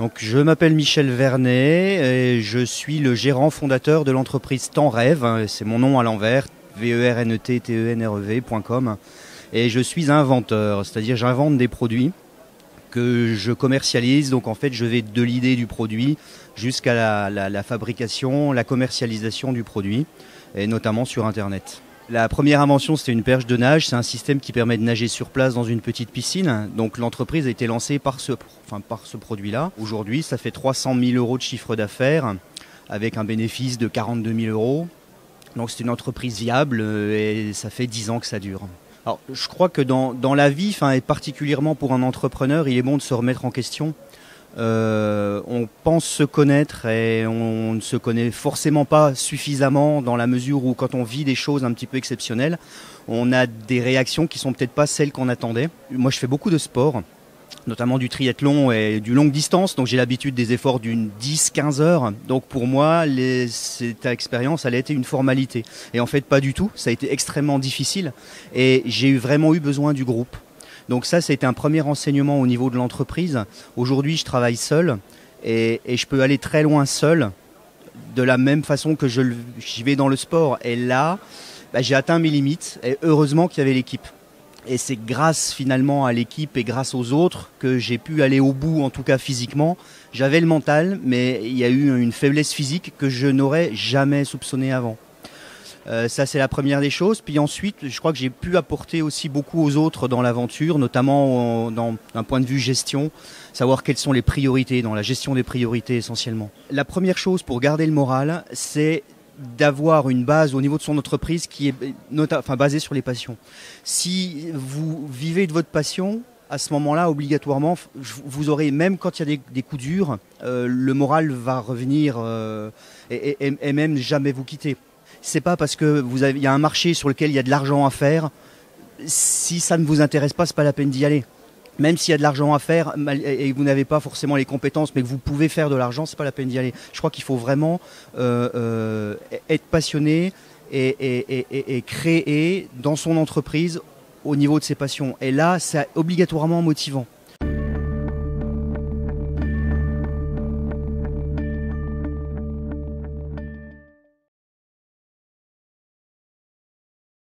Donc, je m'appelle Michel Vernet et je suis le gérant fondateur de l'entreprise Tenrev. C'est mon nom à l'envers, VERNET-TENREV.com. Et je suis inventeur, c'est-à-dire j'invente des produits que je commercialise. Donc en fait, je vais de l'idée du produit jusqu'à la fabrication, la commercialisation du produit, et notamment sur Internet. La première invention, c'était une perche de nage. C'est un système qui permet de nager sur place dans une petite piscine. Donc l'entreprise a été lancée par ce produit-là. Aujourd'hui, ça fait 300 000 euros de chiffre d'affaires avec un bénéfice de 42 000 euros. Donc c'est une entreprise viable et ça fait 10 ans que ça dure. Alors, je crois que dans la vie, et particulièrement pour un entrepreneur, il est bon de se remettre en question. On pense se connaître et on ne se connaît forcément pas suffisamment dans la mesure où quand on vit des choses un petit peu exceptionnelles, on a des réactions qui sont peut-être pas celles qu'on attendait. Moi, je fais beaucoup de sport, notamment du triathlon et du longue distance, donc j'ai l'habitude des efforts d'une 10-15 heures. Donc pour moi, cette expérience, elle a été une formalité. Et en fait, pas du tout, ça a été extrêmement difficile et j'ai vraiment eu besoin du groupe. Donc ça a été un premier enseignement au niveau de l'entreprise. Aujourd'hui, je travaille seul et je peux aller très loin seul, de la même façon que j'y vais dans le sport. Et là, j'ai atteint mes limites et heureusement qu'il y avait l'équipe. Et c'est grâce finalement à l'équipe et grâce aux autres que j'ai pu aller au bout, en tout cas physiquement. J'avais le mental, mais il y a eu une faiblesse physique que je n'aurais jamais soupçonnée avant. Ça, c'est la première des choses. Puis ensuite, je crois que j'ai pu apporter aussi beaucoup aux autres dans l'aventure, notamment d'un point de vue gestion, savoir quelles sont les priorités, dans la gestion des priorités essentiellement. La première chose pour garder le moral, c'est d'avoir une base au niveau de son entreprise qui est basée sur les passions. Si vous vivez de votre passion, à ce moment-là, obligatoirement, vous aurez, même quand il y a des coups durs, le moral va revenir et même jamais vous quitter. C'est pas parce que il y a un marché sur lequel il y a de l'argent à faire, si ça ne vous intéresse pas, c'est pas la peine d'y aller. Même s'il y a de l'argent à faire et que vous n'avez pas forcément les compétences, mais que vous pouvez faire de l'argent, c'est pas la peine d'y aller. Je crois qu'il faut vraiment être passionné et créer dans son entreprise au niveau de ses passions. Et là, c'est obligatoirement motivant.